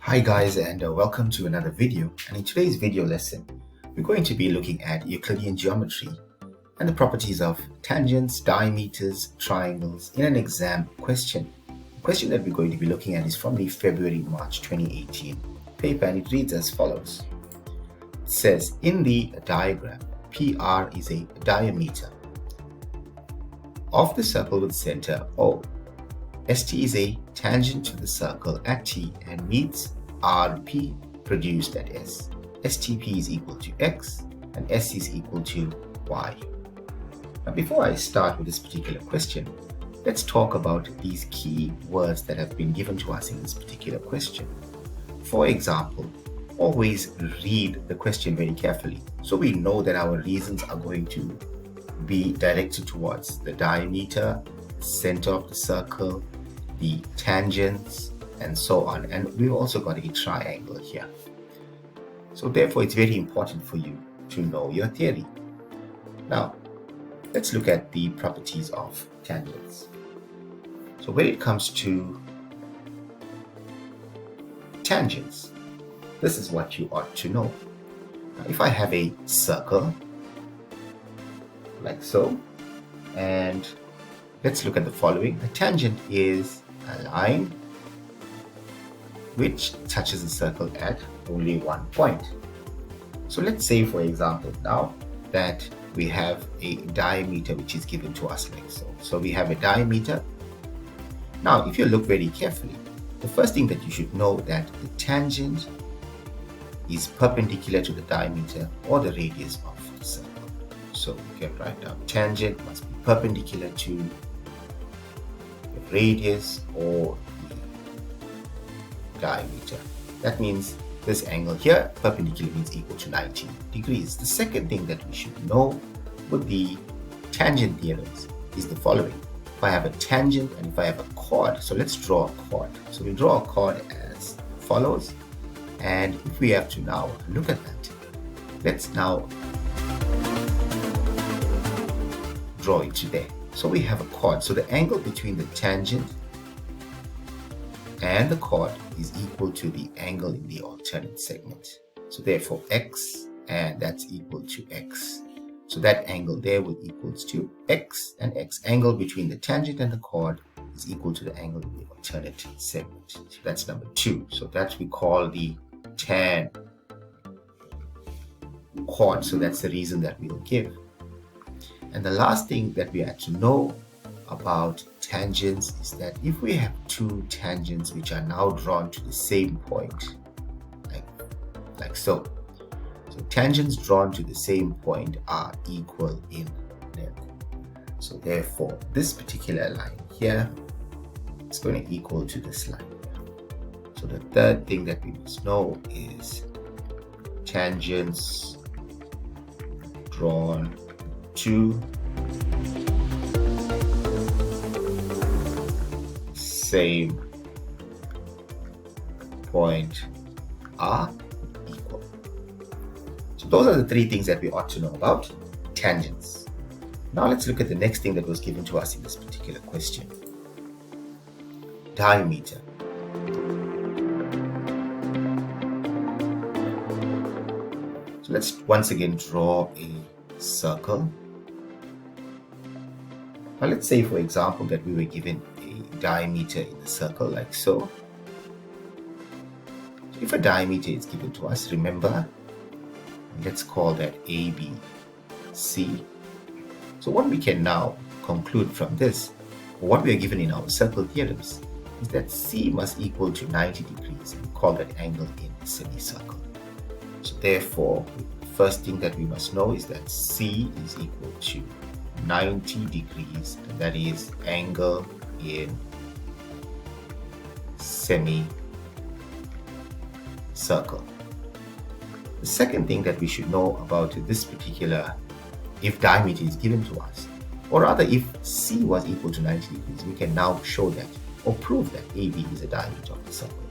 Hi guys, and welcome to another video. And in today's video lesson, we're going to be looking at Euclidean geometry and the properties of tangents, diameters, triangles in an exam question. The question that we're going to be looking at is from the February-March 2018 paper, and it reads as follows. It says, in the diagram, PR is a diameter of the circle with center O. ST is a tangent to the circle at T and meets RP produced at S. STP is equal to X and S is equal to Y. Now before I start with this particular question, let's talk about these key words that have been given to us in this particular question. For example, always read the question very carefully so we know that our reasons are going to be directed towards the diameter, center of the circle, the tangents, and so on. And we've also got a triangle here. So therefore, it's very important for you to know your theory. Now, let's look at the properties of tangents. So when it comes to tangents, this is what you ought to know. Now, if I have a circle, like so, and let's look at the following. A tangent is a line which touches the circle at only one point. So let's say, for example, now that we have a diameter which is given to us like so. So we have a diameter. Now, if you look very carefully, the first thing that you should know that the tangent is perpendicular to the diameter or the radius of the circle. So we can write down tangent must be perpendicular to the radius or the diameter. That means this angle here, perpendicular, means equal to 90 degrees. The second thing that we should know with the tangent theorems is the following. If I have a tangent and if I have a chord, so let's draw a chord. So we draw a chord as follows. And if we have to now look at that, let's now draw it to there. So we have a chord. So the angle between the tangent and the chord is equal to the angle in the alternate segment. So therefore x, and that's equal to x. So that angle there will equals to x, and x. Angle between the tangent and the chord is equal to the angle in the alternate segment. So that's number 2. So that we call the tan chord. So that's the reason that we will give. And the last thing that we have to know about tangents is that if we have two tangents which are now drawn to the same point, like so. So tangents drawn to the same point are equal in length. So therefore, this particular line here is going to equal to this line here. So the third thing that we must know is tangents drawn to same point are equal. So those are the three things that we ought to know about tangents. Now let's look at the next thing that was given to us in this particular question. Diameter. So let's once again draw a circle. Now let's say, for example, that we were given a diameter in the circle like so. So if a diameter is given to us, remember, let's call that ABC. So what we can now conclude from this, or what we are given in our circle theorems, is that C must equal to 90 degrees. We call that angle in a semicircle. So therefore, the first thing that we must know is that C is equal to 90 degrees, and that is angle in semicircle. The second thing that we should know about this particular, if diameter is given to us, or rather if C was equal to 90 degrees, we can now show that or prove that AB is the diameter of the circle.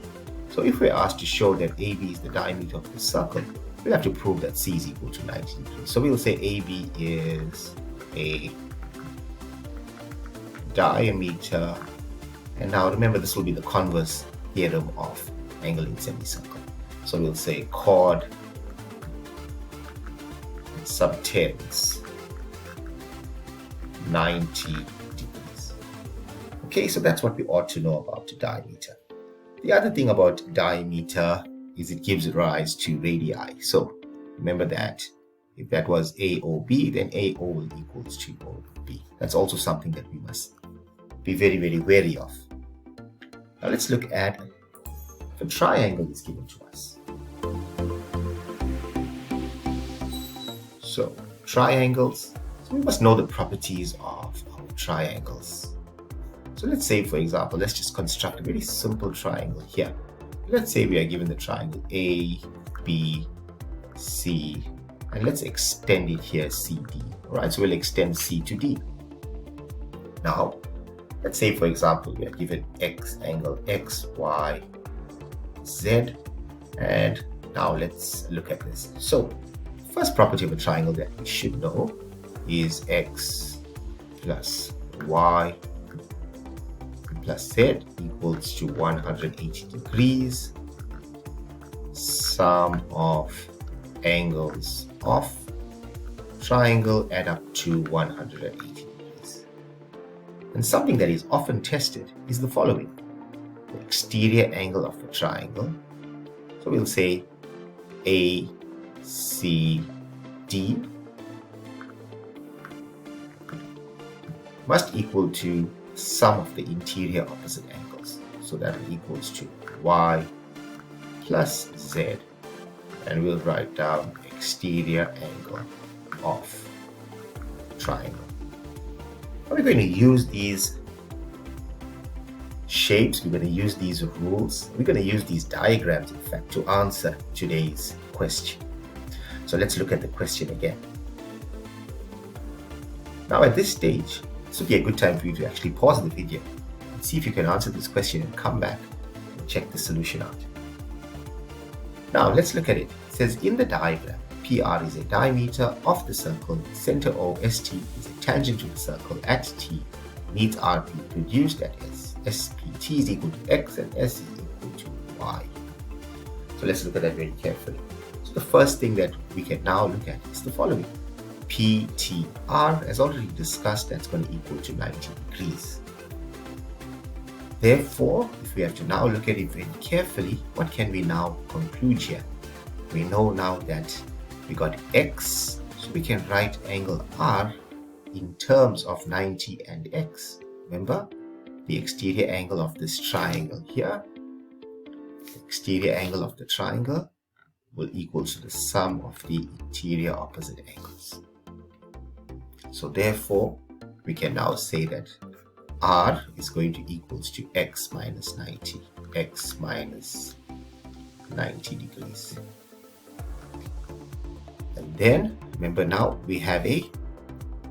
So if we're asked to show that AB is the diameter of the circle, we'll have to prove that C is equal to 90 degrees. So we'll say AB is a diameter, and now remember this will be the converse theorem of angle in semicircle. So we'll say chord subtends 90 degrees. Okay, so that's what we ought to know about diameter. The other thing about diameter is it gives rise to radii. So remember that if that was AOB, then AO will equals to OB. That's also something that we must be very, very wary of. Now let's look at if a triangle is given to us. So triangles, so we must know the properties of triangles. So let's say, for example, let's just construct a very simple triangle here. Let's say we are given the triangle A, B, C, and let's extend it here CD. All right, so we'll extend C to D. Now, let's say, for example, we are given X angle X, Y, Z, and now let's look at this. So, first property of a triangle that we should know is X plus Y plus Z equals to 180 degrees. Sum of angles of triangle add up to 180 degrees. And something that is often tested is the following: the exterior angle of the triangle. So we'll say ACD must equal to sum of the interior opposite angles. So that equals to Y plus Z, and we'll write down exterior angle of triangle. We're going to use these shapes, we're going to use these rules, we're going to use these diagrams, in fact, to answer today's question. So let's look at the question again. Now at this stage, this would be a good time for you to actually pause the video and see if you can answer this question and come back and check the solution out. Now let's look at it. It says in the diagram, PR is a diameter of the circle, center OST is a tangent to the circle at T, needs RP produced at S. SPT is equal to X and S is equal to Y. So let's look at that very carefully. So the first thing that we can now look at is the following. PTR, as already discussed, that's going to equal to 90 degrees. Therefore, if we have to now look at it very carefully, what can we now conclude here? We know now that we got X, so we can write angle R in terms of 90 and X. Remember, the exterior angle of this triangle here, the exterior angle of the triangle will equal to the sum of the interior opposite angles. So therefore, we can now say that R is going to equals to X minus 90, X minus 90 degrees. And then, remember now we have a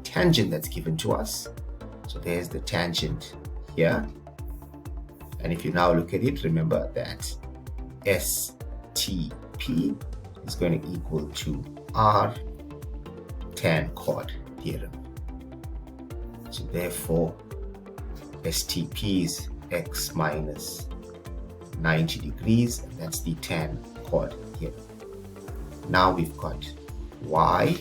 tangent that's given to us. So there's the tangent here. And if you now look at it, remember that STP is going to equal to R tan chord theorem. So therefore, STP is X minus 90 degrees, and that's the tan chord here. Now we've got Y,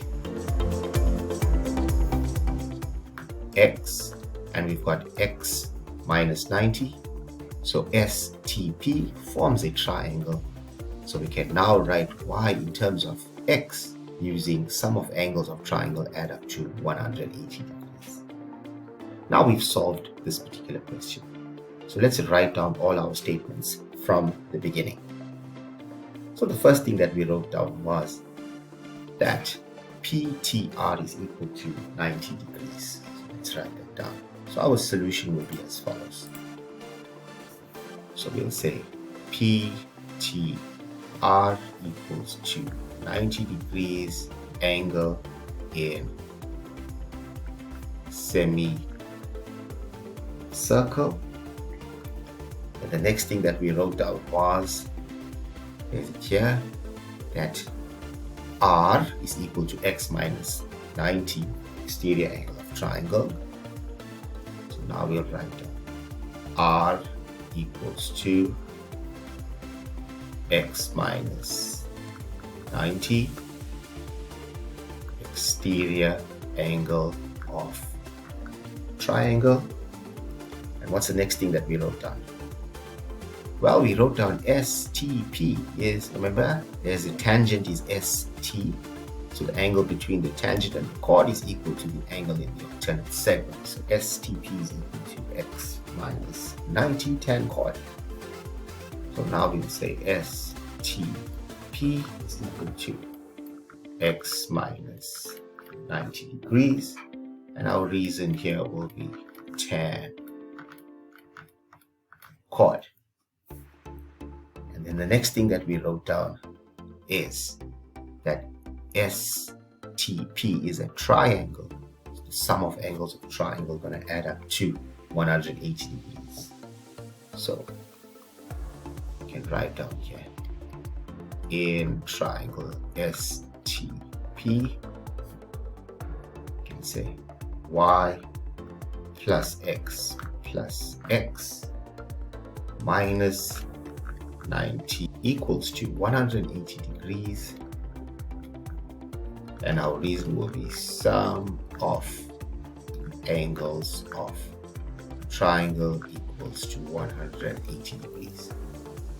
X, and we've got X minus 90. So STP forms a triangle. So we can now write Y in terms of X using sum of angles of triangle add up to 180 degrees. Now we've solved this particular question. So let's write down all our statements from the beginning. So the first thing that we wrote down was that PTR is equal to 90 degrees. So let's write that down. So our solution will be as follows. So we'll say PTR equals to 90 degrees angle in semicircle. And the next thing that we wrote down was, is it here, that R is equal to X minus 90 exterior angle of triangle. So now we'll write down R equals to x minus 90 exterior angle of triangle. And what's the next thing that we wrote down? Well, we wrote down STP is, remember, there's a tangent is ST. So the angle between the tangent and the chord is equal to the angle in the alternate segment. So STP is equal to x minus 90 tan chord. So now we'll say STP is equal to x minus 90 degrees. And our reason here will be tan chord. And then the next thing that we wrote down is that STP is a triangle. The sum of angles of a triangle going to add up to 180 degrees. So you can write down here in triangle STP, you can say y plus x minus 90 equals to 180 degrees. And our reason will be sum of angles of triangle equals to 180 degrees.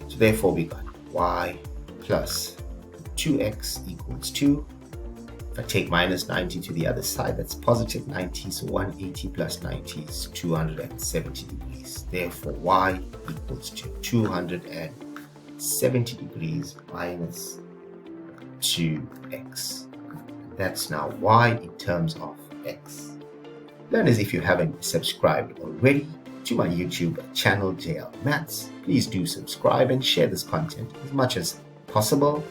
So therefore we got y plus 2x equals 2. If I take minus 90 to the other side, that's positive 90. So 180 plus 90 is 270 degrees. Therefore y equals to 270 degrees minus 2x. That's now y in terms of x. Learners, if you haven't subscribed already to my YouTube channel JL Maths, please do subscribe and share this content as much as possible.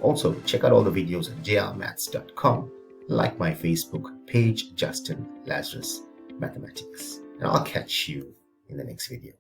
Also, check out all the videos on jlmaths.com, like my Facebook page, Justin Lazarus Mathematics. And I'll catch you in the next video.